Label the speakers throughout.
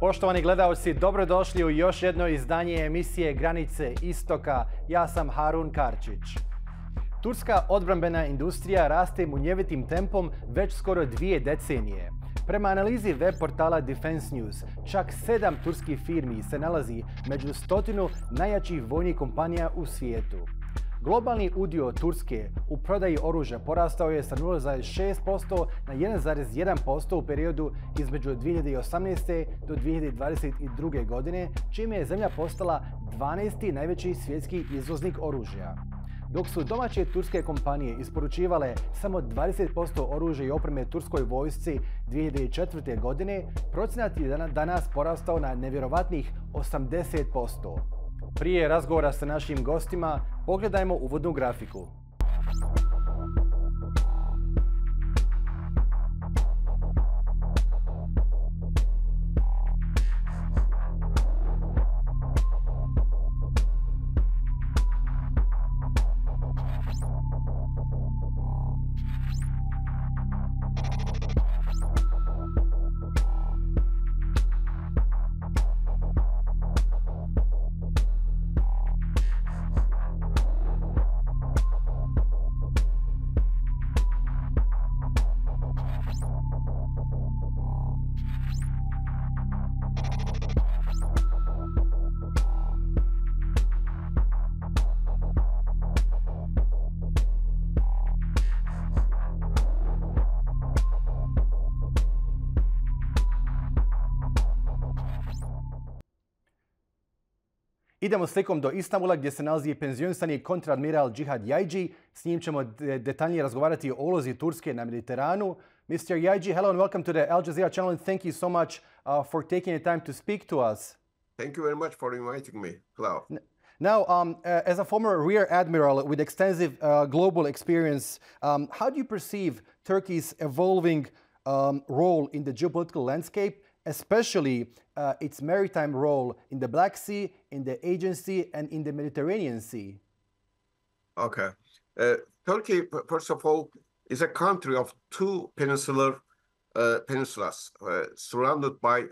Speaker 1: Poštovani gledaoci, dobrodošli u još jedno izdanje emisije Granice Istoka. Ja sam Harun Karčić. Turska odbrambena industrija raste munjevitim tempom već skoro 2 decenije. Prema analizi web portala Defense News, čak 7 turskih firmi se nalazi među 100 najjačih vojnih kompanija u svijetu. Globalni udio Turske u prodaji oružja porastao je sa 0,6% na 1,1% u periodu između 2018. do 2022. godine, čime je zemlja postala 12. najveći svjetski izvoznik oružja. Dok su domaće turske kompanije isporučivale samo 20% oružja i opreme turskoj vojsci 2004. godine, procenat je danas porastao na nevjerovatnih 80%. Prije razgovora sa našim gostima, pogledajmo uvodnu grafiku. Idemo slikom do Istanbula gdje se nalazi penzionisani kontraadmiral Cihat Yayci. S njim ćemo detaljnije razgovarati o ulozi Turske na Mediteranu. Mr. Yayci, hello and welcome to the Al Jazeera channel and thank you so much for taking the time to speak to us.
Speaker 2: Thank you very much for inviting me. Hello.
Speaker 1: Now, as a former rear admiral with extensive global experience, how do you perceive Turkey's evolving role in the geopolitical landscape, especially its maritime role in the Black Sea, in the Aegean and in the Mediterranean Sea?
Speaker 2: Okay. Turkey, first of all, is a country of 2 peninsulas surrounded by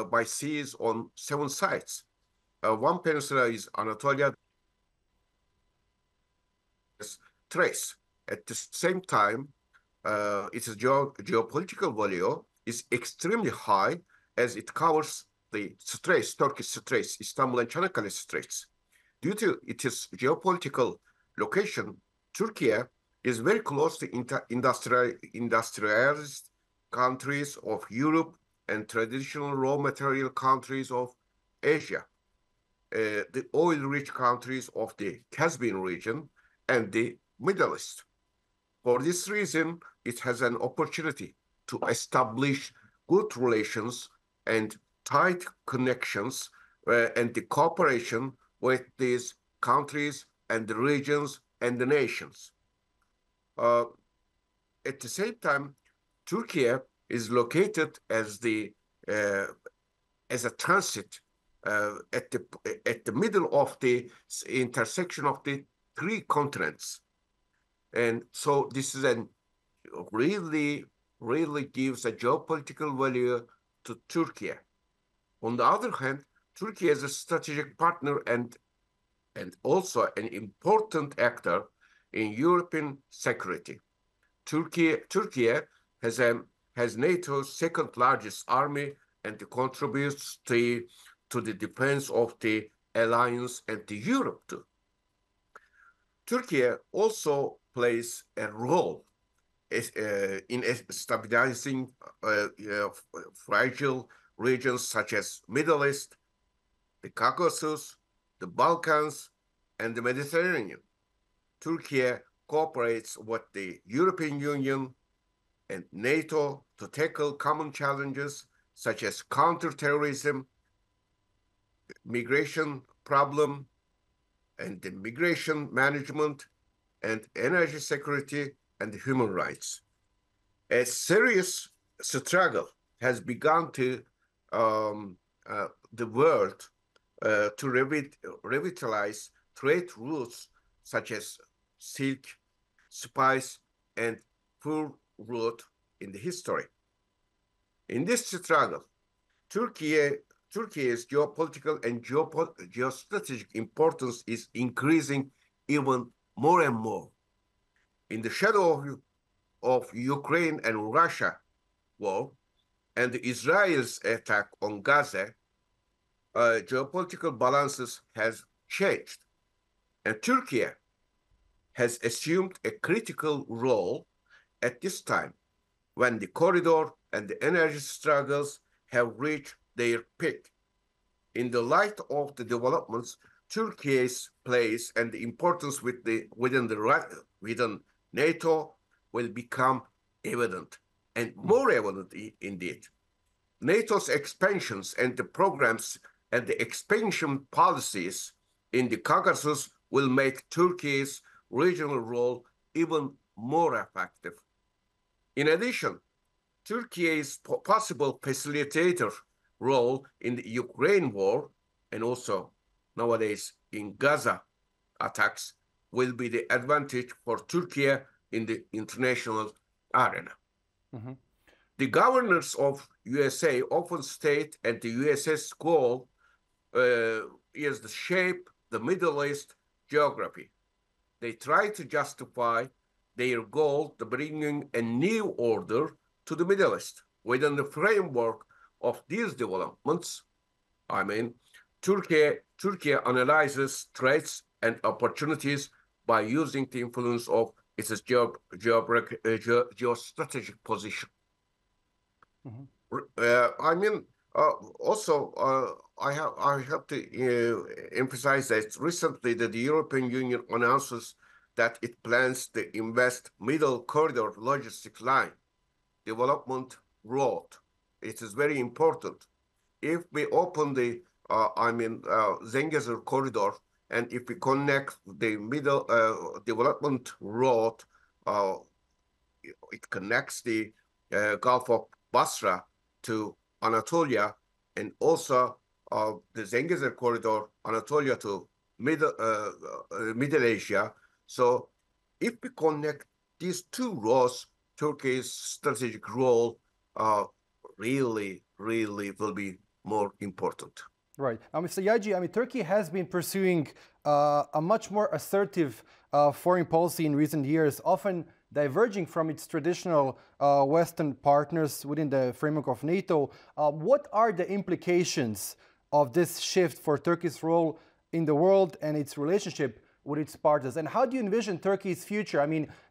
Speaker 2: by seas on 7 sides. One peninsula is Anatolia, Thrace. At the same time, its geopolitical value is extremely high as it covers the straits, Turkish straits, Istanbul and Çanakkale straits. Due to its geopolitical location, Turkey is very close to industrialized countries of Europe and traditional raw material countries of Asia, the oil-rich countries of the Caspian region and the Middle East. For this reason, it has an opportunity to establish good relations and tight connections and the cooperation with these countries and the regions and the nations. At the same time, Turkey is located as a transit at the middle of the intersection of the 3 continents, and so this is a really gives a geopolitical value to Turkey. On the other hand, Turkey is a strategic partner and also an important actor in European security. Turkey has NATO's 2nd largest army and contributes to the defense of the alliance and to Europe too. Turkey also plays a role in stabilizing fragile regions such as Middle East, the Caucasus, the Balkans, and the Mediterranean. Turkey cooperates with the European Union and NATO to tackle common challenges such as counterterrorism, migration problem, and the migration management, and energy security and human rights. A serious struggle has begun to the world to revitalize trade routes such as silk, spice, and fur route in the history. In this struggle, Turkey's geopolitical and geostrategic importance is increasing even more and more. In the shadow of Ukraine and Russia war and Israel's attack on Gaza, geopolitical balances has changed, and Turkey has assumed a critical role at this time when the corridor and the energy struggles have reached their peak. In the light of the developments, Turkey's place and the importance within NATO will become evident, and more evident indeed. NATO's expansions and the programs and the expansion policies in the Caucasus will make Turkey's regional role even more effective. In addition, Turkey's possible facilitator role in the Ukraine war and also nowadays in Gaza attacks will be the advantage for Turkey in the international arena. Mm-hmm. The governors of USA often state that the US's goal is to shape the Middle East geography. They try to justify their goal to bringing a new order to the Middle East. Within the framework of these developments, Turkey analyzes threats and opportunities by using the influence of its geostrategic position. Mm-hmm. I have to emphasize that recently the European Union announces that it plans to invest middle corridor logistic line development road. It is very important. If we open the Zengezur corridor, and if we connect the middle development road, it connects the Gulf of Basra to Anatolia, and also the Zengezur corridor, Anatolia to Middle Asia. So if we connect these two roads, Turkey's strategic role really will be more important.
Speaker 1: Right. Mr. Yayci, Turkey has been pursuing a much more assertive foreign policy in recent years, often diverging from its traditional Western partners within the framework of NATO. What are the implications of this shift for Turkey's role in the world and its relationship with its partners? And how do you envision Turkey's future?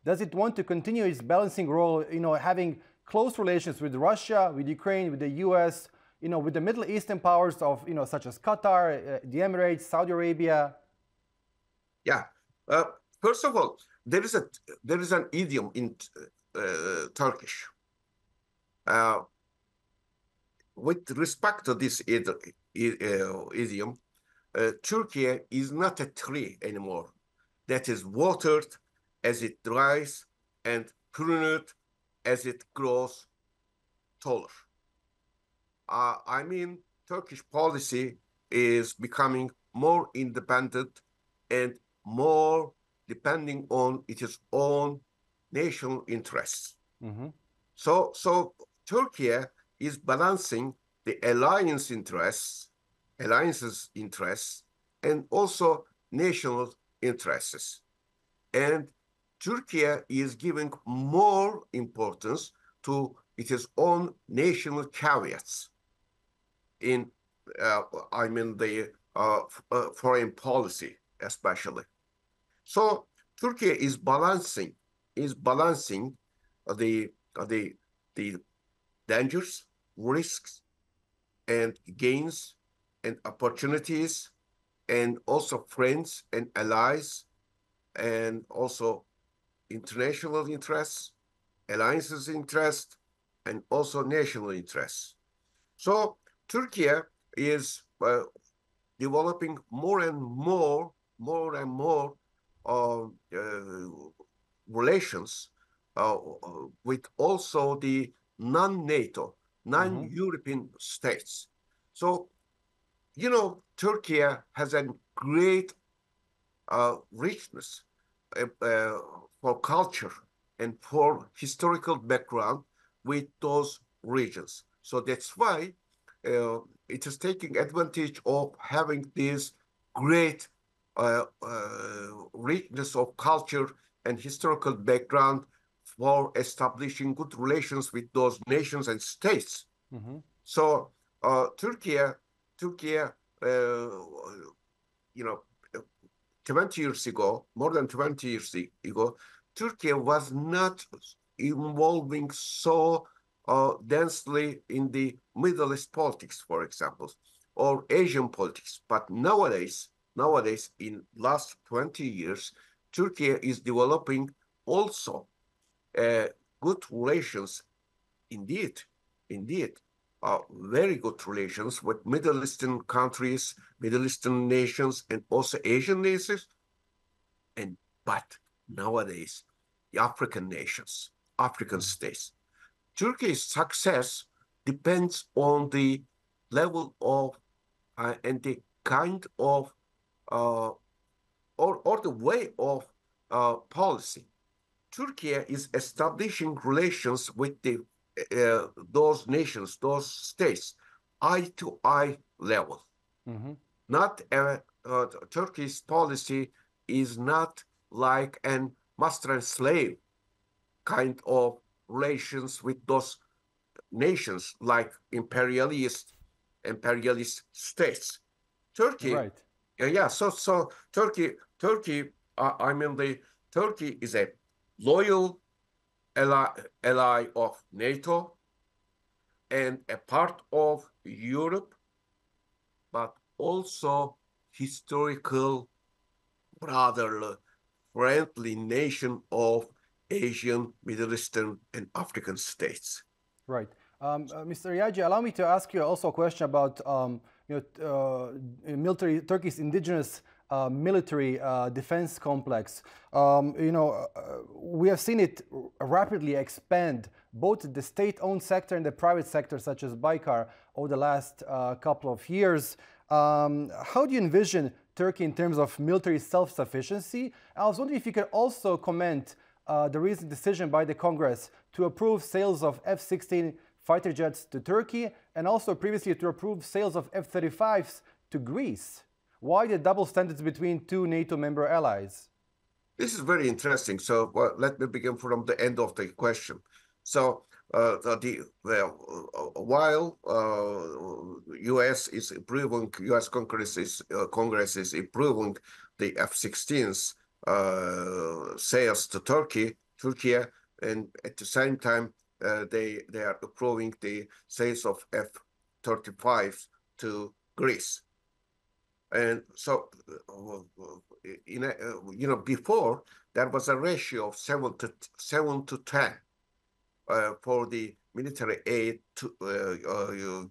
Speaker 1: Does it want to continue its balancing role, having close relations with Russia, with Ukraine, with the US, with the Middle Eastern powers of, such as Qatar, the Emirates, Saudi Arabia?
Speaker 2: Yeah. First of all, there is an idiom in Turkish. With respect to this idiom, Turkey is not a tree anymore that is watered as it dries and pruned as it grows taller. Turkish policy is becoming more independent and more depending on its own national interests. Mm-hmm. So Turkey is balancing the alliance's interests, and also national interests. And Turkey is giving more importance to its own national caveats in the foreign policy, especially. So Turkey is balancing the dangers, risks, and gains and opportunities, and also friends and allies, and also international interests, alliances interest, and also national interests. So Turkey is developing more and more relations with also the non-NATO, non-European states. So, Turkey has a great richness for culture and for historical background with those regions. So that's why it is taking advantage of having this great richness of culture and historical background for establishing good relations with those nations and states. Mm-hmm. So Turkey, you know, 20 years ago, more than 20 years ago, Turkey was not involving so densely in the Middle East politics, for example, or Asian politics. But nowadays, in last 20 years, Turkey is developing also good relations, indeed, very good relations with Middle Eastern countries, Middle Eastern nations, and also Asian nations. But nowadays, the African nations, African states. Turkey's success depends on the level of and the kind of or the way of policy. Turkey is establishing relations with those nations, those states, eye to eye level. Mm-hmm. Not Turkey's policy is not like an master and slave kind of relations with those nations like imperialist states. Turkey, right? Yeah. So Turkey. Turkey is a loyal ally of NATO and a part of Europe, but also historical, brotherly, friendly nation of Asian, Middle Eastern, and African states.
Speaker 1: Right. Mr. Yayci, allow me to ask you also a question about military, Turkey's indigenous military defense complex. We have seen it rapidly expand, both the state-owned sector and the private sector, such as Baykar, over the last couple of years. How do you envision Turkey in terms of military self-sufficiency? I was wondering if you could also comment the recent decision by the Congress to approve sales of F-16 fighter jets to Turkey, and also previously to approve sales of F-35s to Greece. Why the double standards between two NATO member allies?
Speaker 2: This is very interesting. So let me begin from the end of the question. So while U.S. Congress is approving the F-16s sales to Turkey, and at the same time they are approving the sales of F-35s to Greece. And so, before there was a ratio of 7 to 10 for the military aid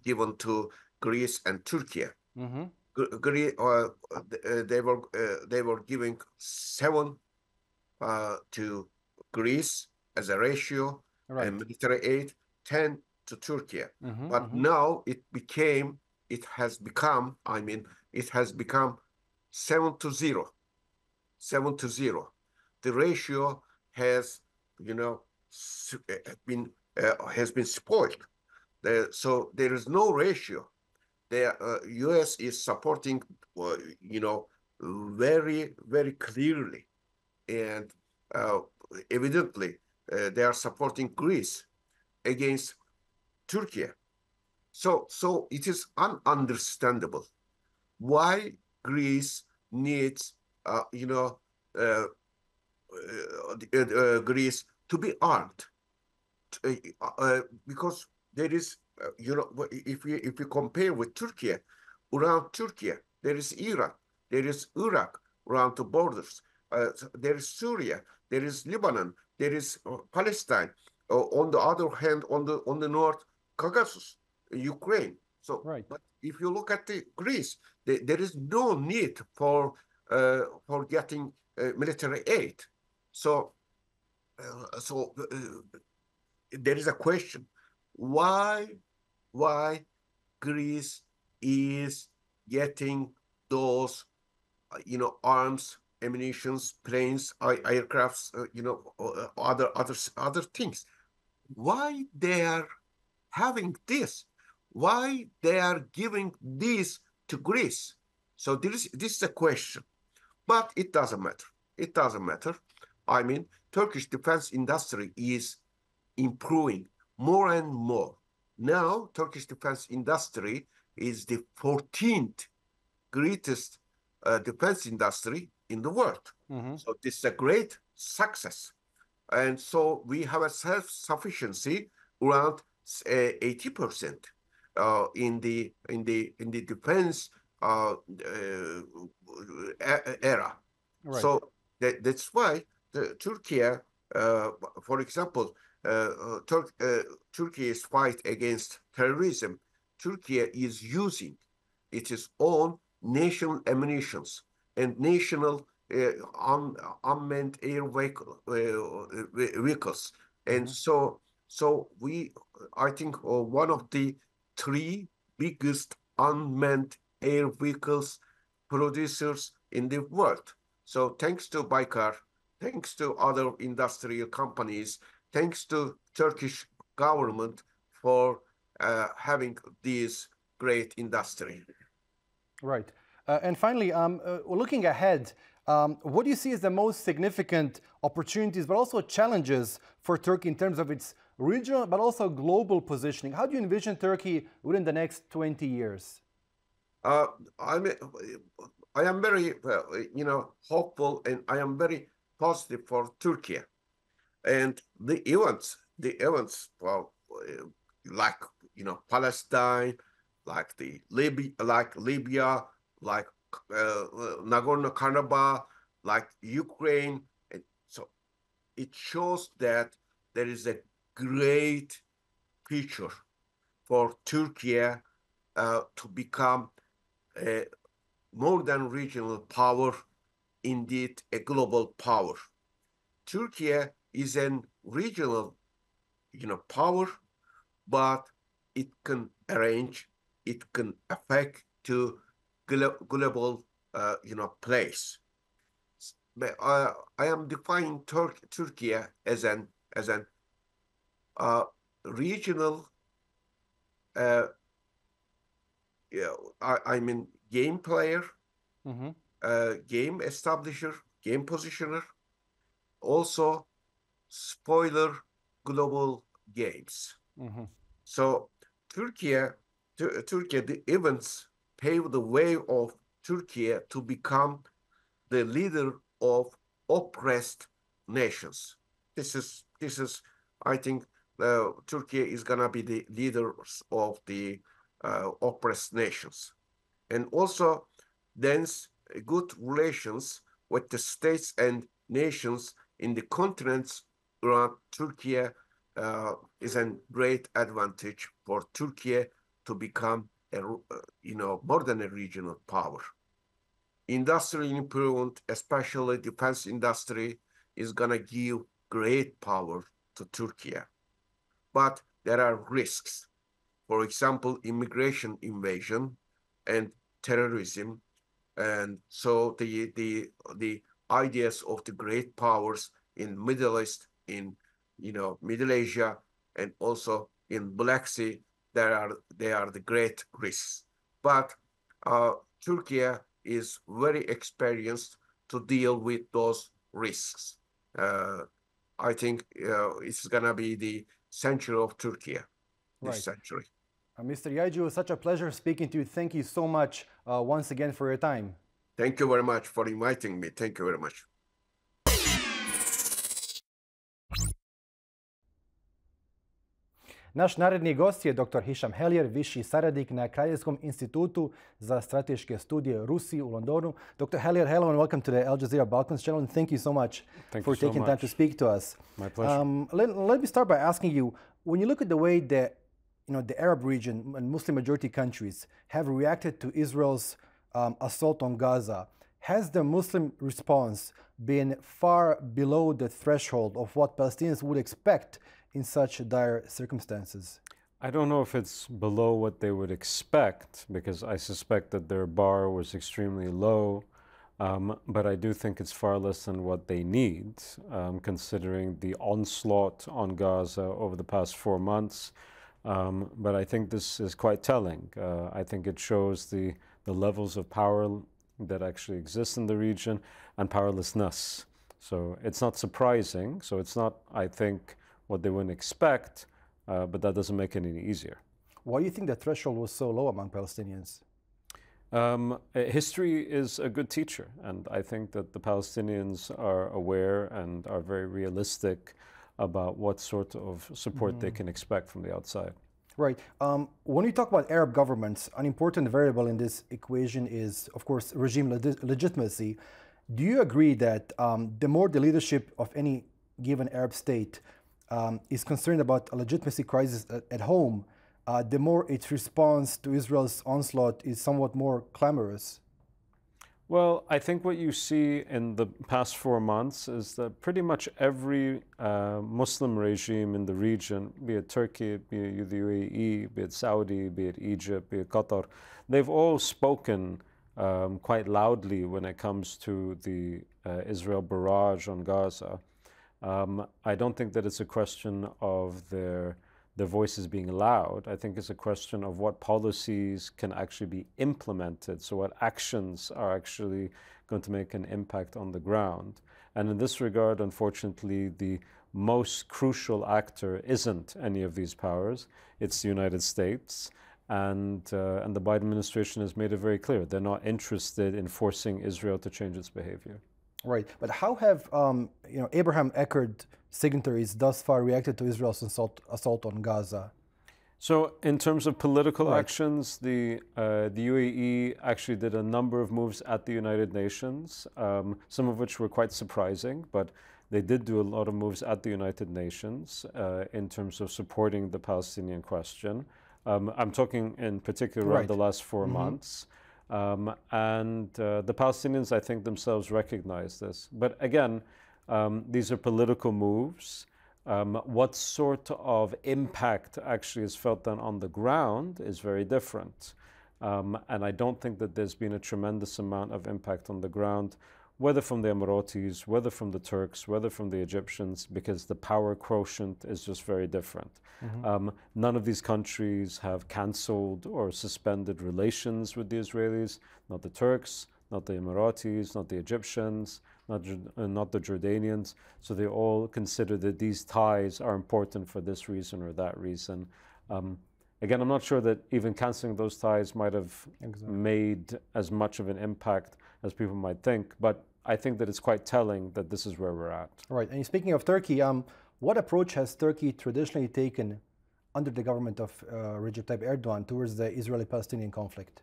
Speaker 2: given to Greece and Turkey. Mm-hmm. They were giving 7 to Greece as a ratio, right, and military aid 10 to Turkey. Mm-hmm, but mm-hmm. Now it has become 7 to 0. 7 to 0. The ratio has been spoiled. So there is no ratio. The U.S. is supporting, very, very clearly, and evidently they are supporting Greece against Turkey. So it is ununderstandable why Greece needs, Greece to be armed, because there is, if we compare with Turkey, around Turkey there is Iran, there is Iraq around the borders, there is Syria, there is Lebanon, there is Palestine. On the other hand, on the north, Caucasus, Ukraine. So, right. But if you look at the Greece, there is no need for getting military aid. So there is a question: why Greece is getting those arms, ammunitions, planes, aircrafts, other things? Why they are having this, why they are giving this to Greece? So this is a question, but it doesn't matter. It doesn't matter. I mean, Turkish defense industry is improving more and more. Now, Turkish defense industry is the 14th greatest defense industry in the world. So this is a great success. And so we have a self-sufficiency around 80% in the defense era.
Speaker 1: Right.
Speaker 2: So that's why Turkey, for example, Turkey's fight against terrorism, Turkey is using its own national ammunitions and national unmanned air vehicles. And so I think one of the 3 biggest unmanned air vehicles producers in the world. So thanks to Baykar, thanks to other industrial companies, thanks to Turkish government for having this great industry.
Speaker 1: Right. And finally, looking ahead, what do you see as the most significant opportunities, but also challenges for Turkey in terms of its regional, but also global positioning? How do you envision Turkey within the next 20 years?
Speaker 2: I am very, hopeful, and I am very positive for Turkey. And the events, well, like Palestine, like Libya, like Nagorno-Karabakh, like Ukraine, and so it shows that there is a great future for Turkey to become a more than regional power, indeed a global power. Turkey is a regional, power, but it can arrange, it can affect to global, place. But I am defining Turkey as an regional, I mean, game player, game establisher, game positioner, also spoiler global games. So Turkey, the events paved the way of Turkey to become the leader of oppressed nations. This is, I think, Turkey is gonna be the leaders of the oppressed nations, and also dense good relations with the states and nations in the continents around Turkey is a great advantage for Turkey to become more than a regional power. Industrial improvement, especially defense industry, is gonna give great power to Turkey. But there are risks. For example, immigration invasion and terrorism. And so the ideas of the great powers in Middle East, in Middle Asia, and also in Black Sea, they are the great risks. But Turkey is very experienced to deal with those risks. I think it's gonna be the century of Turkey this century.
Speaker 1: Mr. Yayci, it was such a pleasure speaking to you. Thank you so much once again for your time.
Speaker 2: Thank you very much for inviting me. Thank you very much.
Speaker 1: Naš naredni gost je dr. Hišam Hellyer, viši saradnik na Kraljevskom institutu za strateške studije Rusiji u Londonu. Dr. Hellyer, hello and welcome to the Al Jazeera Balkans channel, and thank you so much for taking time to speak to us.
Speaker 3: My pleasure.
Speaker 1: Let me start by asking you, when you look at the way that the Arab region and Muslim majority countries have reacted to Israel's assault on Gaza, has the Muslim response been far below the threshold of what Palestinians would expect in such dire circumstances?
Speaker 3: I don't know if it's below what they would expect, because I suspect that their bar was extremely low, but I do think it's far less than what they need, considering the onslaught on Gaza over the past 4 months, But I think this is quite telling. I think it shows the levels of power that actually exist in the region and powerlessness. So it's not surprising. So it's not, I think, what they wouldn't expect, but that doesn't make it any easier.
Speaker 1: Why do you think the threshold was so low among Palestinians?
Speaker 3: History is a good teacher, and I think that the Palestinians are aware and are very realistic about what sort of support they can expect from the outside.
Speaker 1: Right. When we talk about Arab governments, an important variable in this equation is, of course, regime legitimacy. Do you agree that the more the leadership of any given Arab state is concerned about a legitimacy crisis at home, the more its response to Israel's onslaught is somewhat more clamorous?
Speaker 3: Well, I think what you see in the past 4 months is that pretty much every Muslim regime in the region, be it Turkey, be it the UAE, be it Saudi, be it Egypt, be it Qatar, they've all spoken quite loudly when it comes to the Israel barrage on Gaza. I don't think that it's a question of their voices being loud. I think it's a question of what policies can actually be implemented, so what actions are actually going to make an impact on the ground. And in this regard, unfortunately, the most crucial actor isn't any of these powers, it's the United States. And the Biden administration has made it very clear they're not interested in forcing Israel to change its behavior.
Speaker 1: Right, but how have Abraham Accord signatories thus far reacted to Israel's assault on Gaza?
Speaker 3: So, in terms of political actions, the UAE actually did a number of moves at the United Nations, some of which were quite surprising, but they did do a lot of moves at the United Nations in terms of supporting the Palestinian question. I'm talking in particular around the last 4 months. And the Palestinians, I think, themselves recognize this. But again, these are political moves. What sort of impact actually is felt then on the ground is very different. And I don't think that there's been a tremendous amount of impact on the ground, whether from the Emiratis, whether from the Turks, whether from the Egyptians, because the power quotient is just very different. None of these countries have canceled or suspended relations with the Israelis, not the Turks, not the Emiratis, not the Egyptians, not the Jordanians. So they all consider that these ties are important for this reason or that reason. Again, I'm not sure that even canceling those ties might have made as much of an impact as people might think, but I think that it's quite telling that this is where we're at.
Speaker 1: Right, and speaking of Turkey, what approach has Turkey traditionally taken under the government of Recep Tayyip Erdogan towards the Israeli-Palestinian conflict?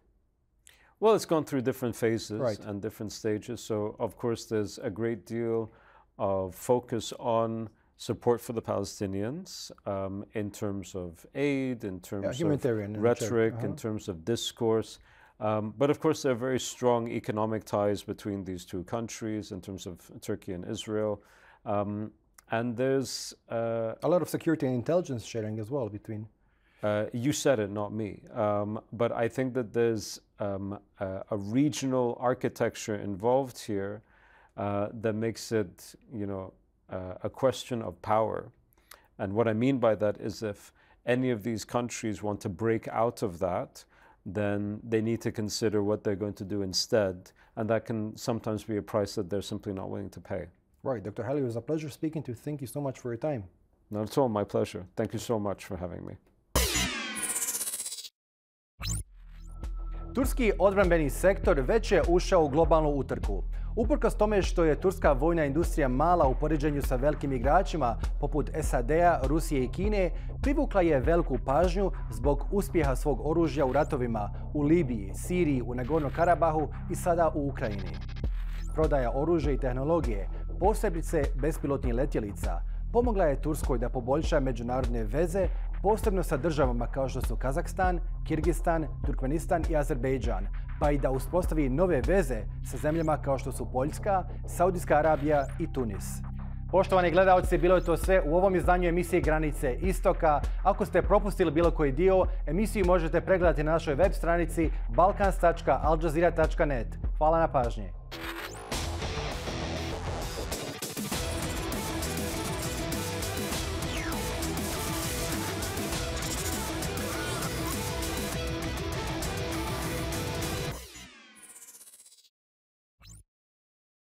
Speaker 3: Well, it's gone through different phases and different stages. So, of course, there's a great deal of focus on support for the Palestinians in terms of aid, in terms of rhetoric, in terms of discourse. But of course, there are very strong economic ties between these two countries in terms of Turkey and Israel. And there's
Speaker 1: a lot of security and intelligence sharing as well between.
Speaker 3: You said it, not me. But I think that there's a regional architecture involved here that makes it, a question of power. And what I mean by that is if any of these countries want to break out of that, then they need to consider what they're going to do instead. And that can sometimes be a price that they're simply not willing to pay.
Speaker 1: Right. Dr. Hellyer, it was a pleasure speaking to you. Thank you so much for your time.
Speaker 3: Not at all, my pleasure. Thank you so much for having me.
Speaker 1: Turski odbrambeni sektor već je ušao u globalnu utrku. Uprkos tome što je turska vojna industrija mala u poređenju sa velikim igračima poput SAD-a, Rusije i Kine, privukla je veliku pažnju zbog uspjeha svog oružja u ratovima u Libiji, Siriji, u Nagorno Karabahu i sada u Ukrajini. Prodaja oružja i tehnologije, posebice bespilotnih letjelica, pomogla je Turskoj da poboljša međunarodne veze, posebno sa državama kao što su Kazahstan, Kirgistan, Turkmenistan i Azerbejdžan, pa i da uspostavi nove veze sa zemljama kao što su Poljska, Saudijska Arabija i Tunis. Poštovani gledalci, bilo je to sve u ovom izdanju emisije Granice Istoka. Ako ste propustili bilo koji dio, emisiju možete pregledati na našoj web stranici balkans.aljazeera.net. Hvala na pažnji.